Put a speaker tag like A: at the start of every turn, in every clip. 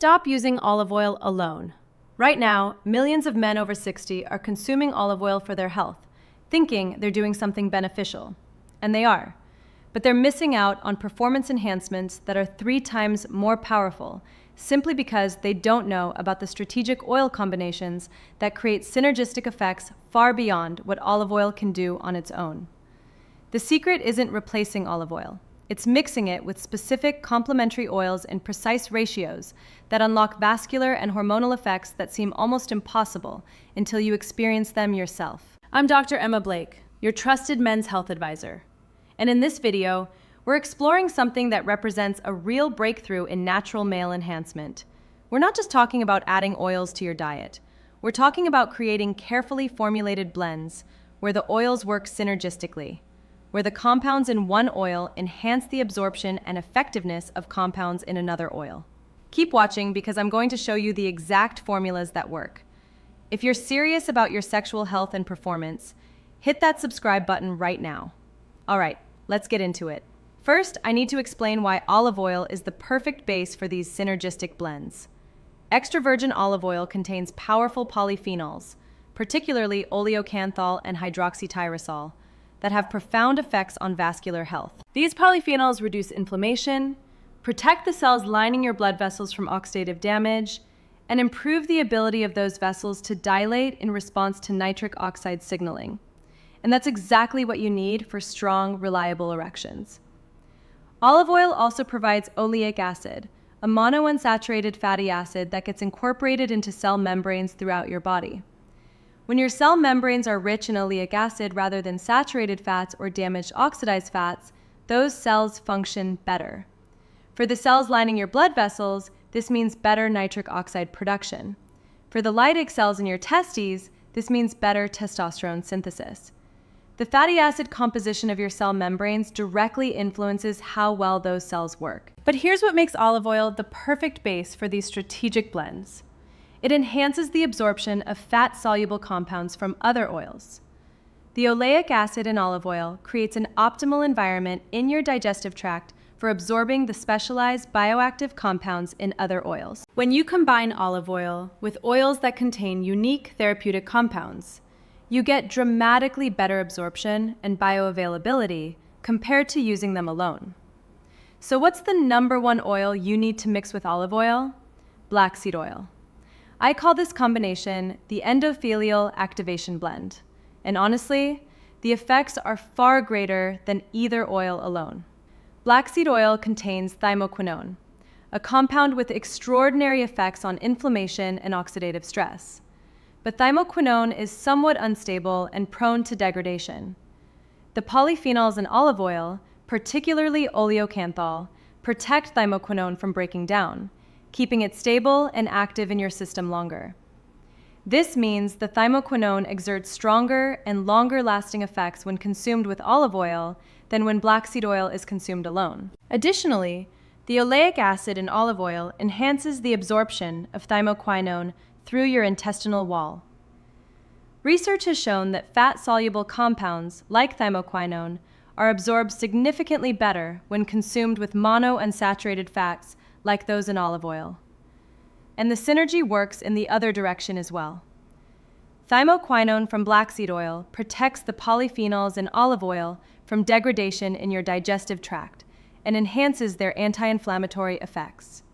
A: Stop using olive oil alone. Right now, millions of men over 60 are consuming olive oil for their health, thinking they're doing something beneficial. And they are. But they're missing out on performance enhancements that are 3 times more powerful, simply because they don't know about the strategic oil combinations that create synergistic effects far beyond what olive oil can do on its own. The secret isn't replacing olive oil. It's mixing it with specific complementary oils in precise ratios that unlock vascular and hormonal effects that seem almost impossible until you experience them yourself. I'm Dr. Emma Blake, your trusted men's health advisor. And in this video, we're exploring something that represents a real breakthrough in natural male enhancement. We're not just talking about adding oils to your diet. We're talking about creating carefully formulated blends where the oils work synergistically, where the compounds in one oil enhance the absorption and effectiveness of compounds in another oil. Keep watching because I'm going to show you the exact formulas that work. If you're serious about your sexual health and performance, hit that subscribe button right now. All right, let's get into it. First, I need to explain why olive oil is the perfect base for these synergistic blends. Extra virgin olive oil contains powerful polyphenols, particularly oleocanthal and hydroxytyrosol, that have profound effects on vascular health. These polyphenols reduce inflammation, protect the cells lining your blood vessels from oxidative damage, and improve the ability of those vessels to dilate in response to nitric oxide signaling. And that's exactly what you need for strong, reliable erections. Olive oil also provides oleic acid, a monounsaturated fatty acid that gets incorporated into cell membranes throughout your body. When your cell membranes are rich in oleic acid rather than saturated fats or damaged oxidized fats, those cells function better. For the cells lining your blood vessels, this means better nitric oxide production. For the Leydig cells in your testes, this means better testosterone synthesis. The fatty acid composition of your cell membranes directly influences how well those cells work. But here's what makes olive oil the perfect base for these strategic blends. It enhances the absorption of fat-soluble compounds from other oils. The oleic acid in olive oil creates an optimal environment in your digestive tract for absorbing the specialized bioactive compounds in other oils. When you combine olive oil with oils that contain unique therapeutic compounds, you get dramatically better absorption and bioavailability compared to using them alone. So what's the #1 oil you need to mix with olive oil? Black seed oil. I call this combination the Endothelial Activation Blend, and honestly, the effects are far greater than either oil alone. Black seed oil contains thymoquinone, a compound with extraordinary effects on inflammation and oxidative stress. But thymoquinone is somewhat unstable and prone to degradation. The polyphenols in olive oil, particularly oleocanthal, protect thymoquinone from breaking down, keeping it stable and active in your system longer. This means the thymoquinone exerts stronger and longer-lasting effects when consumed with olive oil than when black seed oil is consumed alone. Additionally, the oleic acid in olive oil enhances the absorption of thymoquinone through your intestinal wall. Research has shown that fat-soluble compounds like thymoquinone are absorbed significantly better when consumed with monounsaturated fats like those in olive oil. And the synergy works in the other direction as well. Thymoquinone from black seed oil protects the polyphenols in olive oil from degradation in your digestive tract and enhances their anti-inflammatory effects.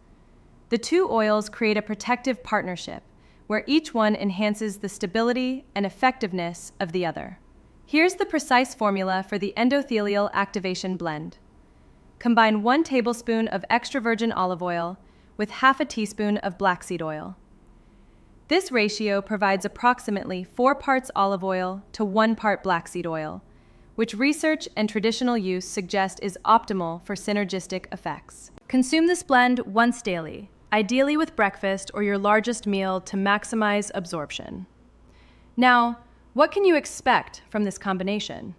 A: The two oils create a protective partnership where each one enhances the stability and effectiveness of the other. Here's the precise formula for the Endothelial Activation Blend. Combine 1 tablespoon of extra virgin olive oil with half a teaspoon of black seed oil. This ratio provides approximately 4 parts olive oil to 1 part black seed oil, which research and traditional use suggest is optimal for synergistic effects. Consume this blend once daily, ideally with breakfast or your largest meal to maximize absorption. Now, what can you expect from this combination?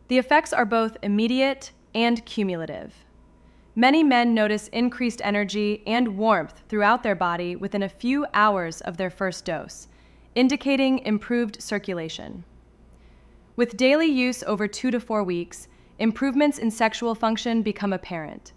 A: The effects are both immediate and cumulative. Many men notice increased energy and warmth throughout their body within a few hours of their first dose, indicating improved circulation. With daily use over 2 to 4 weeks, improvements in sexual function become apparent.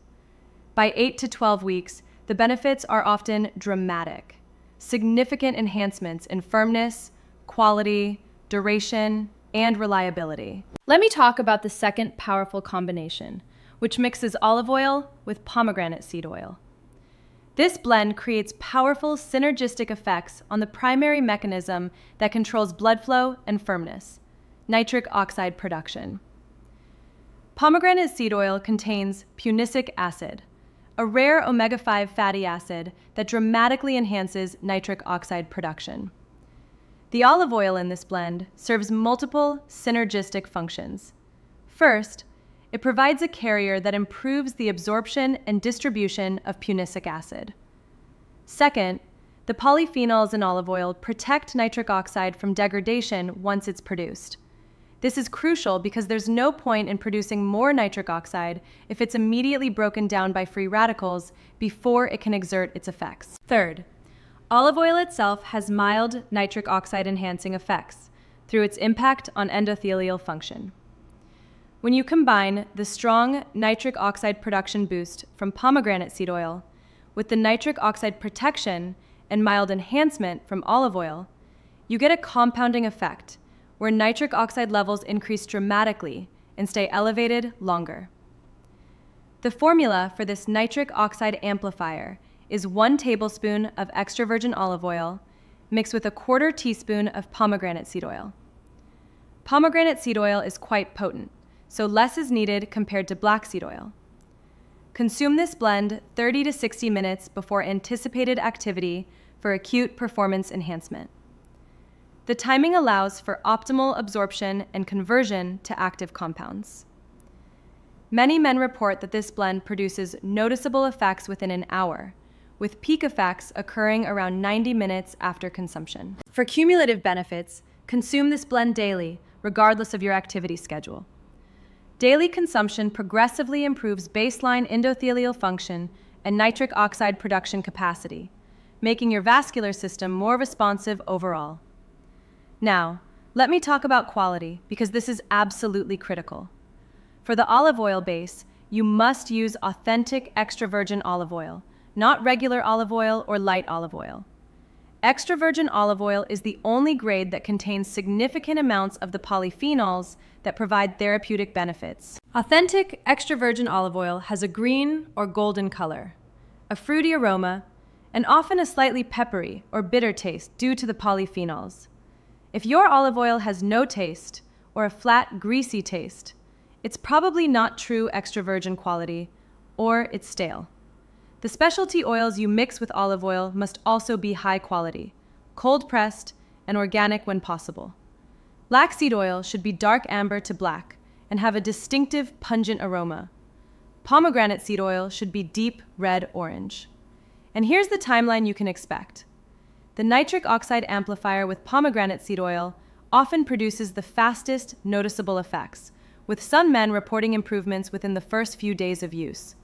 A: By 8 to 12 weeks, the benefits are often dramatic. Significant enhancements in firmness, quality, duration, and reliability. Let me talk about the second powerful combination, which mixes olive oil with pomegranate seed oil. This blend creates powerful synergistic effects on the primary mechanism that controls blood flow and firmness, nitric oxide production. Pomegranate seed oil contains punicic acid, a rare omega-5 fatty acid that dramatically enhances nitric oxide production. The olive oil in this blend serves multiple synergistic functions. First, it provides a carrier that improves the absorption and distribution of punicic acid. Second, the polyphenols in olive oil protect nitric oxide from degradation once it's produced. This is crucial because there's no point in producing more nitric oxide if it's immediately broken down by free radicals before it can exert its effects. Third, olive oil itself has mild nitric oxide enhancing effects through its impact on endothelial function. When you combine the strong nitric oxide production boost from pomegranate seed oil with the nitric oxide protection and mild enhancement from olive oil, you get a compounding effect where nitric oxide levels increase dramatically and stay elevated longer. The formula for this nitric oxide amplifier is 1 tablespoon of extra virgin olive oil mixed with a 1/4 teaspoon of pomegranate seed oil. Pomegranate seed oil is quite potent, so less is needed compared to black seed oil. Consume this blend 30 to 60 minutes before anticipated activity for acute performance enhancement. The timing allows for optimal absorption and conversion to active compounds. Many men report that this blend produces noticeable effects within an hour, with peak effects occurring around 90 minutes after consumption. For cumulative benefits, consume this blend daily, regardless of your activity schedule. Daily consumption progressively improves baseline endothelial function and nitric oxide production capacity, making your vascular system more responsive overall. Now, let me talk about quality, because this is absolutely critical. For the olive oil base, you must use authentic extra virgin olive oil, not regular olive oil or light olive oil. Extra virgin olive oil is the only grade that contains significant amounts of the polyphenols that provide therapeutic benefits. Authentic extra virgin olive oil has a green or golden color, a fruity aroma, and often a slightly peppery or bitter taste due to the polyphenols. If your olive oil has no taste or a flat, greasy taste, it's probably not true extra virgin quality, or it's stale. The specialty oils you mix with olive oil must also be high quality, cold pressed, and organic when possible. Black seed oil should be dark amber to black and have a distinctive pungent aroma. Pomegranate seed oil should be deep red-orange. And here's the timeline you can expect. The nitric oxide amplifier with pomegranate seed oil often produces the fastest noticeable effects, with some men reporting improvements within the first few days of use.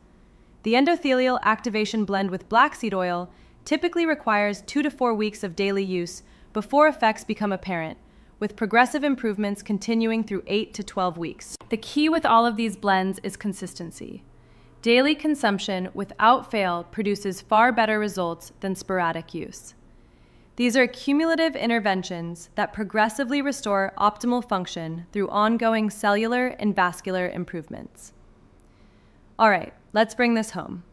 A: The endothelial activation blend with black seed oil typically requires 2 to 4 weeks of daily use before effects become apparent, with progressive improvements continuing through 8 to 12 weeks. The key with all of these blends is consistency. Daily consumption without fail produces far better results than sporadic use. These are cumulative interventions that progressively restore optimal function through ongoing cellular and vascular improvements. All right, let's bring this home.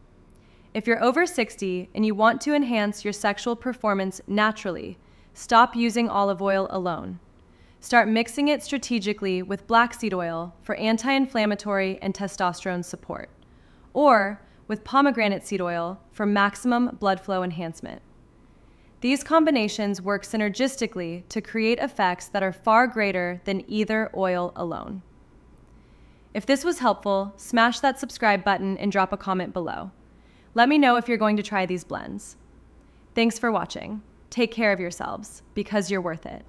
A: If you're over 60 and you want to enhance your sexual performance naturally, stop using olive oil alone. Start mixing it strategically with black seed oil for anti-inflammatory and testosterone support, or with pomegranate seed oil for maximum blood flow enhancement. These combinations work synergistically to create effects that are far greater than either oil alone. If this was helpful, smash that subscribe button and drop a comment below. Let me know if you're going to try these blends. Thanks for watching. Take care of yourselves, because you're worth it.